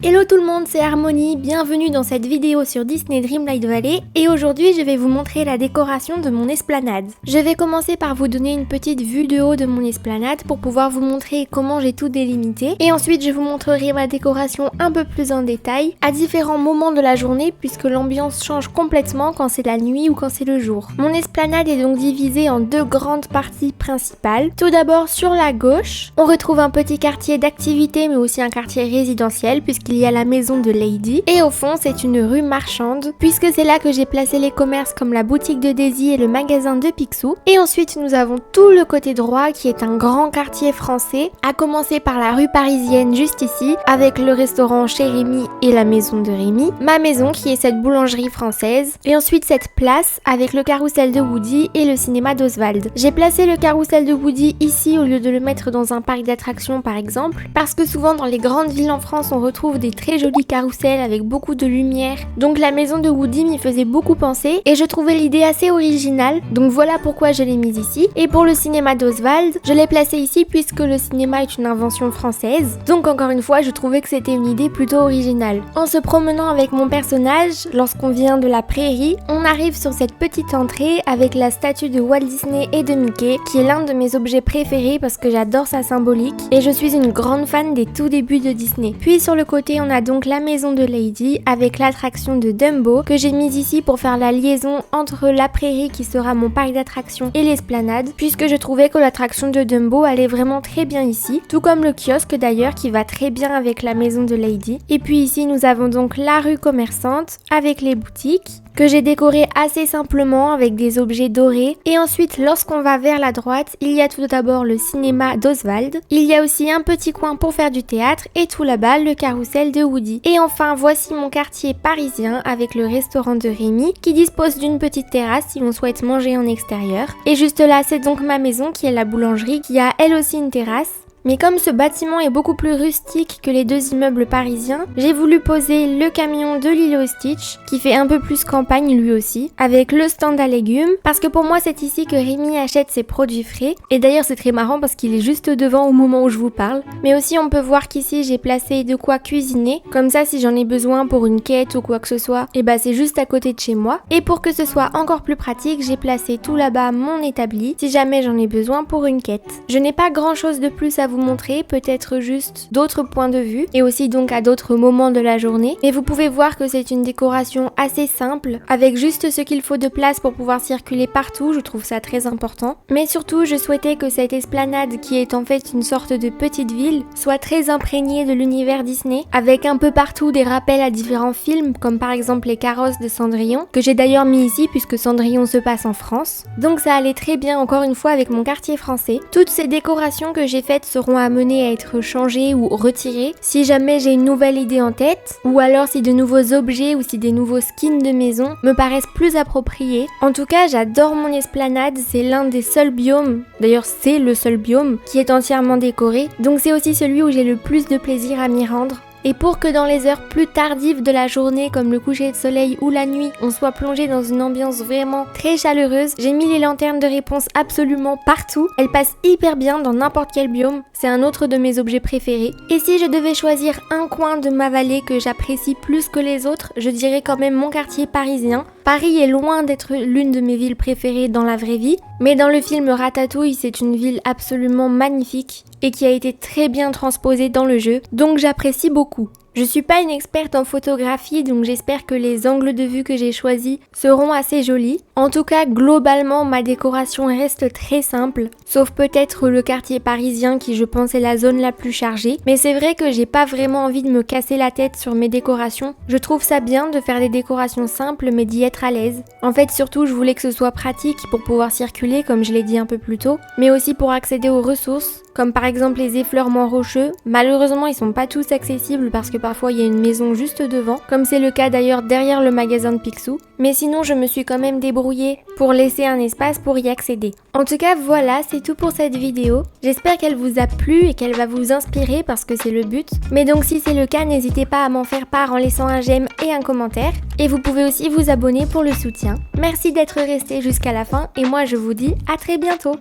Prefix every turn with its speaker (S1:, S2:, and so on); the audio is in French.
S1: Hello tout le monde, c'est Harmonie, bienvenue dans cette vidéo sur Disney Dreamlight Valley et aujourd'hui je vais vous montrer la décoration de mon esplanade. Je vais commencer par vous donner une petite vue de haut de mon esplanade pour pouvoir vous montrer comment j'ai tout délimité et ensuite je vous montrerai ma décoration un peu plus en détail à différents moments de la journée puisque l'ambiance change complètement quand c'est la nuit ou quand c'est le jour. Mon esplanade est donc divisée en deux grandes parties principales. Tout d'abord sur la gauche, on retrouve un petit quartier d'activité mais aussi un quartier résidentiel puisqu'il y a la maison de Lady et au fond c'est une rue marchande puisque c'est là que j'ai placé les commerces comme la boutique de Daisy et le magasin de Picsou. Et ensuite nous avons tout le côté droit qui est un grand quartier français, à commencer par la rue parisienne juste ici avec le restaurant chez Rémi et la maison de Rémi, ma maison qui est cette boulangerie française et ensuite cette place avec le carrousel de Woody et le cinéma d'Oswald. J'ai placé le carrousel de Woody ici au lieu de le mettre dans un parc d'attractions par exemple parce que souvent dans les grandes villes en France on retrouve des très jolis carrousels avec beaucoup de lumière. Donc la maison de Woody m'y faisait beaucoup penser et je trouvais l'idée assez originale. Donc voilà pourquoi je l'ai mise ici. Et pour le cinéma d'Oswald, je l'ai placé ici puisque le cinéma est une invention française. Donc encore une fois, je trouvais que c'était une idée plutôt originale. En se promenant avec mon personnage, lorsqu'on vient de la prairie, on arrive sur cette petite entrée avec la statue de Walt Disney et de Mickey qui est l'un de mes objets préférés parce que j'adore sa symbolique et je suis une grande fan des tout débuts de Disney. Puis sur le côté, on a donc la maison de Lady avec l'attraction de Dumbo que j'ai mise ici pour faire la liaison entre la prairie qui sera mon parc d'attractions et l'esplanade puisque je trouvais que l'attraction de Dumbo allait vraiment très bien ici, tout comme le kiosque d'ailleurs qui va très bien avec la maison de Lady. Et puis ici nous avons donc la rue commerçante avec les boutiques que j'ai décoré assez simplement avec des objets dorés. Et ensuite, lorsqu'on va vers la droite, il y a tout d'abord le cinéma d'Oswald. Il y a aussi un petit coin pour faire du théâtre et tout là-bas, le carrousel de Woody. Et enfin, voici mon quartier parisien avec le restaurant de Rémi qui dispose d'une petite terrasse si on souhaite manger en extérieur. Et juste là, c'est donc ma maison qui est la boulangerie qui a elle aussi une terrasse. Mais comme ce bâtiment est beaucoup plus rustique que les deux immeubles parisiens, j'ai voulu poser le camion de Lilo et Stitch, qui fait un peu plus campagne lui aussi, avec le stand à légumes, parce que pour moi c'est ici que Rémi achète ses produits frais, et d'ailleurs c'est très marrant parce qu'il est juste devant au moment où je vous parle. Mais aussi on peut voir qu'ici j'ai placé de quoi cuisiner, comme ça si j'en ai besoin pour une quête ou quoi que ce soit, et bah c'est juste à côté de chez moi. Et pour que ce soit encore plus pratique, j'ai placé tout là-bas mon établi, si jamais j'en ai besoin pour une quête. Je n'ai pas grand chose de plus à vous montrer, peut-être juste d'autres points de vue et aussi donc à d'autres moments de la journée, mais vous pouvez voir que c'est une décoration assez simple avec juste ce qu'il faut de place pour pouvoir circuler partout. Je trouve ça très important, mais surtout je souhaitais que cette esplanade qui est en fait une sorte de petite ville soit très imprégnée de l'univers Disney avec un peu partout des rappels à différents films comme par exemple les carrosses de Cendrillon que j'ai d'ailleurs mis ici puisque Cendrillon se passe en France, donc ça allait très bien encore une fois avec mon quartier français. Toutes ces décorations que j'ai faites seront amenées à être changées ou retirées si jamais j'ai une nouvelle idée en tête ou alors si de nouveaux objets ou si des nouveaux skins de maison me paraissent plus appropriés. En tout cas j'adore mon esplanade, c'est l'un des seuls biomes, d'ailleurs c'est le seul biome qui est entièrement décoré, donc c'est aussi celui où j'ai le plus de plaisir à m'y rendre. Et pour que dans les heures plus tardives de la journée comme le coucher de soleil ou la nuit, on soit plongé dans une ambiance vraiment très chaleureuse, j'ai mis les lanternes de réponse absolument partout. Elles passent hyper bien dans n'importe quel biome, c'est un autre de mes objets préférés. Et si je devais choisir un coin de ma vallée que j'apprécie plus que les autres, je dirais quand même mon quartier parisien. Paris est loin d'être l'une de mes villes préférées dans la vraie vie, mais dans le film Ratatouille, c'est une ville absolument magnifique et qui a été très bien transposée dans le jeu, donc j'apprécie beaucoup. Je suis pas une experte en photographie, donc j'espère que les angles de vue que j'ai choisis seront assez jolis. En tout cas, globalement, ma décoration reste très simple, sauf peut-être le quartier parisien qui je pense est la zone la plus chargée. Mais c'est vrai que j'ai pas vraiment envie de me casser la tête sur mes décorations. Je trouve ça bien de faire des décorations simples, mais d'y être à l'aise. En fait, surtout, je voulais que ce soit pratique pour pouvoir circuler, comme je l'ai dit un peu plus tôt, mais aussi pour accéder aux ressources, comme par exemple les effleurements rocheux. Malheureusement, ils sont pas tous accessibles parce que parfois il y a une maison juste devant, comme c'est le cas d'ailleurs derrière le magasin de Picsou. Mais sinon, je me suis quand même débrouillée pour laisser un espace pour y accéder. En tout cas, voilà, c'est tout pour cette vidéo. J'espère qu'elle vous a plu et qu'elle va vous inspirer parce que c'est le but. Mais donc si c'est le cas, n'hésitez pas à m'en faire part en laissant un j'aime et un commentaire. Et vous pouvez aussi vous abonner pour le soutien. Merci d'être resté jusqu'à la fin et moi je vous dis à très bientôt.